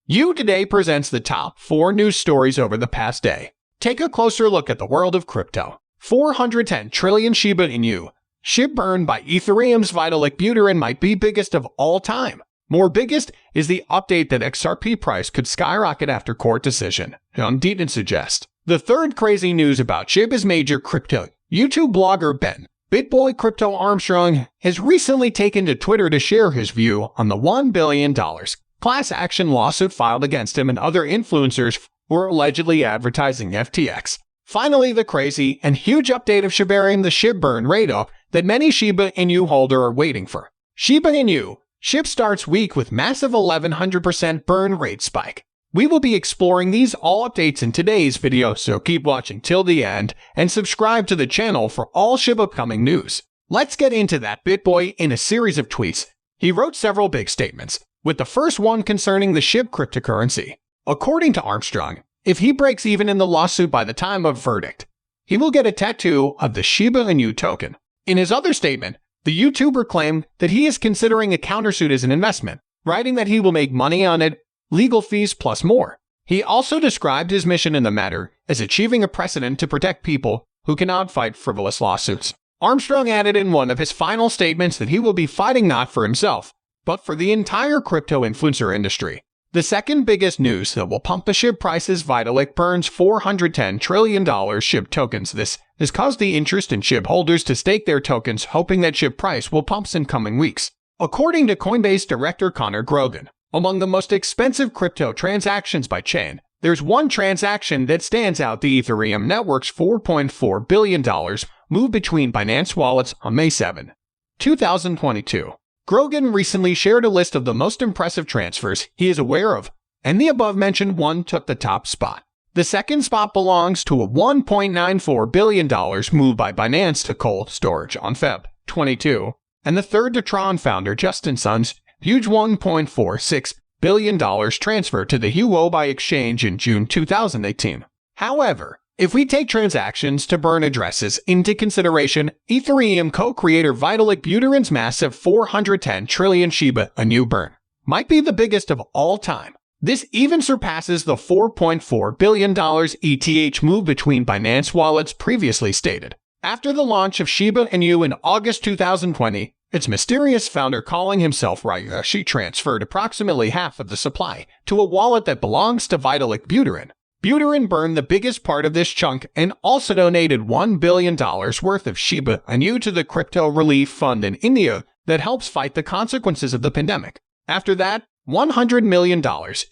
You Today presents the top 4 news stories over the past day. Take a closer look at the world of crypto. 410 trillion Shiba Inu. SHIB burned by Ethereum's Vitalik Buterin might be biggest of all time. More biggest is the update that XRP price could skyrocket after court decision, Didn't suggest. The third crazy news about SHIB is major crypto YouTube blogger BitBoy Crypto Armstrong has recently taken to Twitter to share his view on the $1 billion class action lawsuit filed against him and other influencers for allegedly advertising FTX. Finally, the crazy and huge update of Shiba Inu, the SHIB burn rate up that many Shiba Inu holders are waiting for. Shiba Inu SHIB starts week with massive 1100% burn rate spike. We will be exploring these all updates in today's video, so keep watching till the end and subscribe to the channel for all SHIB upcoming news. Let's get into that. BitBoy, in a series of tweets, he wrote several big statements, with the first one concerning the SHIB cryptocurrency. According to Armstrong, if he breaks even in the lawsuit by the time of verdict, he will get a tattoo of the Shiba Inu token. In his other statement, the YouTuber claimed that he is considering a countersuit as an investment, writing that he will make money on it, legal fees plus more. He also described his mission in the matter as achieving a precedent to protect people who cannot fight frivolous lawsuits. Armstrong added in one of his final statements that he will be fighting not for himself, but for the entire crypto influencer industry. The second biggest news that will pump the SHIB prices: Vitalik burns $410 trillion SHIB tokens. This has caused the interest in SHIB holders to stake their tokens, hoping that SHIB price will pump in coming weeks. According to Coinbase director Connor Grogan, among the most expensive crypto transactions by chain, there's one transaction that stands out: the Ethereum network's $4.4 billion move between Binance wallets on May 7, 2022. Grogan recently shared a list of the most impressive transfers he is aware of, and the above-mentioned one took the top spot. The second spot belongs to a $1.94 billion move by Binance to cold storage on Feb 22, and the third to Tron founder Justin Sun's huge $1.46 billion transfer to the Huobi exchange in June 2018. However, if we take transactions to burn addresses into consideration, Ethereum co-creator Vitalik Buterin's massive 410 trillion Shiba Inu burn might be the biggest of all time. This even surpasses the $4.4 billion ETH move between Binance wallets previously stated. After the launch of Shiba Inu in August 2020, its mysterious founder, calling himself Ryoshi, transferred approximately half of the supply to a wallet that belongs to Vitalik Buterin. Buterin burned the biggest part of this chunk and also donated $1 billion worth of Shiba Inu to the crypto relief fund in India that helps fight the consequences of the pandemic. After that, $100 million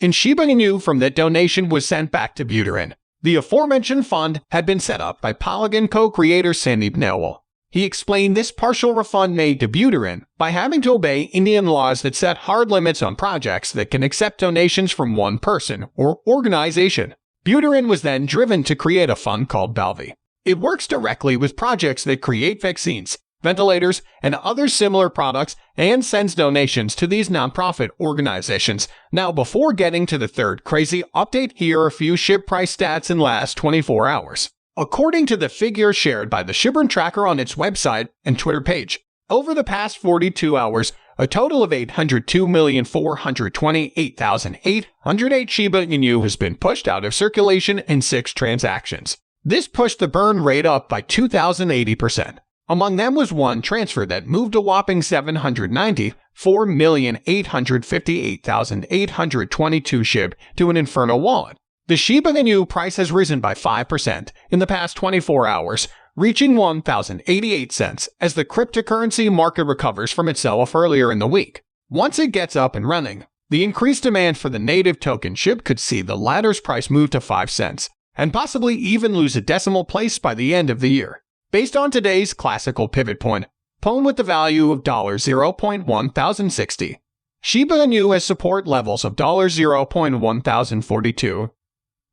in Shiba Inu from that donation was sent back to Buterin. The aforementioned fund had been set up by Polygon co-creator Sandeep Nawal. He explained this partial refund made to Buterin by having to obey Indian laws that set hard limits on projects that can accept donations from one person or organization. Buterin was then driven to create a fund called Balvi. It works directly with projects that create vaccines, ventilators, and other similar products and sends donations to these nonprofit organizations. Now, before getting to the third crazy update, here are a few SHIB price stats in the last 24 hours. According to the figures shared by the SHIB burn tracker on its website and Twitter page, over the past 42 hours, a total of 802,428,808 Shiba Inu has been pushed out of circulation in 6 transactions. This pushed the burn rate up by 2,080%. Among them was one transfer that moved a whopping 794,858,822 SHIB to an Inferno wallet. The Shiba Inu price has risen by 5% in the past 24 hours, reaching 1,088 cents as the cryptocurrency market recovers from its sell-off earlier in the week. Once it gets up and running, the increased demand for the native token SHIB could see the latter's price move to 5 cents, and possibly even lose a decimal place by the end of the year. Based on today's classical pivot point, pwn with the value of $0.1060, Shiba Inu has support levels of $0.1042,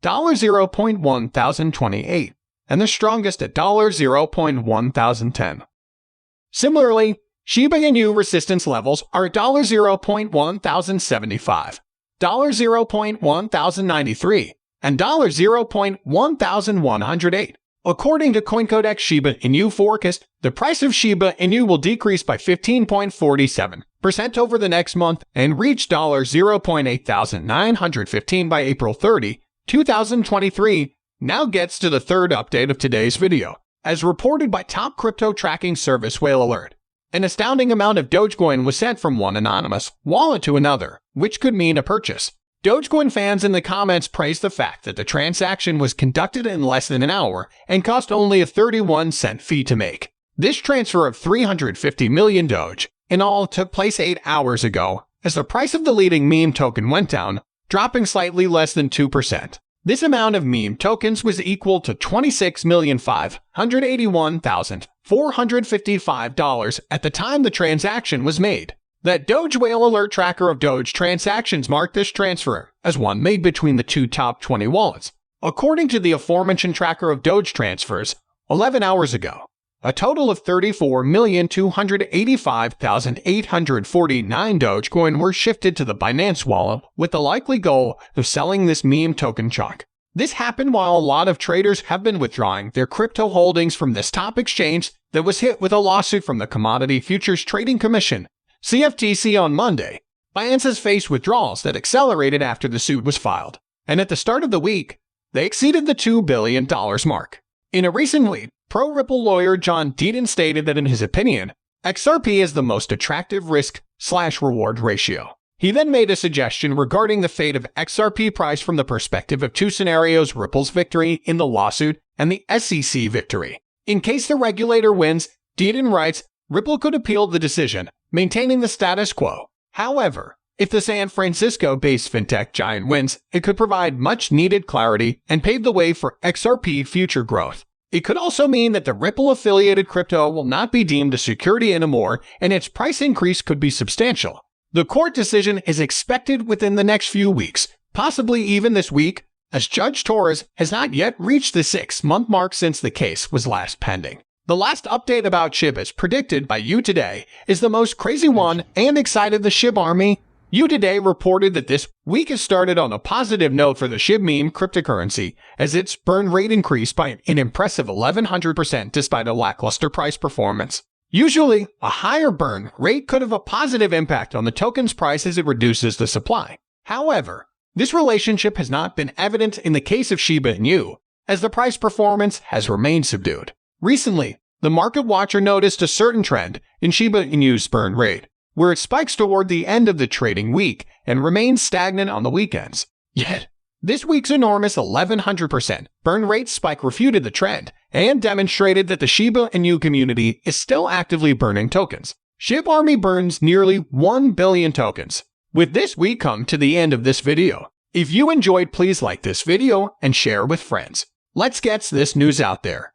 $0.1028, and the strongest at $0.1010. Similarly, Shiba Inu resistance levels are at $0.1075, $0.1093, and $0.1108. According to CoinCodex Shiba Inu forecast, the price of Shiba Inu will decrease by 15.47% over the next month and reached $0.8915 by April 30, 2023. Now gets to the third update of today's video. As reported by top crypto tracking service Whale Alert, an astounding amount of Dogecoin was sent from one anonymous wallet to another, which could mean a purchase. Dogecoin fans in the comments praised the fact that the transaction was conducted in less than an hour and cost only a 31-cent fee to make. This transfer of 350 million Doge in all took place 8 hours ago, as the price of the leading meme token went down, dropping slightly less than 2%. This amount of meme tokens was equal to $26,581,455 at the time the transaction was made. That Doge Whale Alert tracker of Doge transactions marked this transfer as one made between the two top 20 wallets. According to the aforementioned tracker of Doge transfers, 11 hours ago, a total of 34,285,849 Dogecoin were shifted to the Binance wallet with the likely goal of selling this meme token chunk. This happened while a lot of traders have been withdrawing their crypto holdings from this top exchange that was hit with a lawsuit from the Commodity Futures Trading Commission, CFTC, on Monday. Binance has faced withdrawals that accelerated after the suit was filed, and at the start of the week, they exceeded the $2 billion mark. In a recent tweet, pro-Ripple lawyer John Deaton stated that in his opinion, XRP is the most attractive risk/reward ratio. He then made a suggestion regarding the fate of XRP price from the perspective of two scenarios: Ripple's victory in the lawsuit and the SEC victory. In case the regulator wins, Deaton writes, Ripple could appeal the decision, maintaining the status quo. However, if the San Francisco-based fintech giant wins, it could provide much-needed clarity and pave the way for XRP future growth. It could also mean that the Ripple-affiliated crypto will not be deemed a security anymore, and its price increase could be substantial. The court decision is expected within the next few weeks, possibly even this week, as Judge Torres has not yet reached the 6-month mark since the case was last pending. The last update about SHIB, as predicted by You Today, is the most crazy one and excited the SHIB army. You Today reported that this week has started on a positive note for the SHIB meme cryptocurrency, as its burn rate increased by an impressive 1,100% despite a lackluster price performance. Usually, a higher burn rate could have a positive impact on the token's price as it reduces the supply. However, this relationship has not been evident in the case of Shiba Inu, as the price performance has remained subdued. Recently, the market watcher noticed a certain trend in Shiba Inu's burn rate, where it spikes toward the end of the trading week and remains stagnant on the weekends. Yet, this week's enormous 1,100% burn rate spike refuted the trend and demonstrated that the Shiba Inu community is still actively burning tokens. SHIB Army burns nearly 1 billion tokens. With this, we come to the end of this video. If you enjoyed, please like this video and share with friends. Let's get this news out there.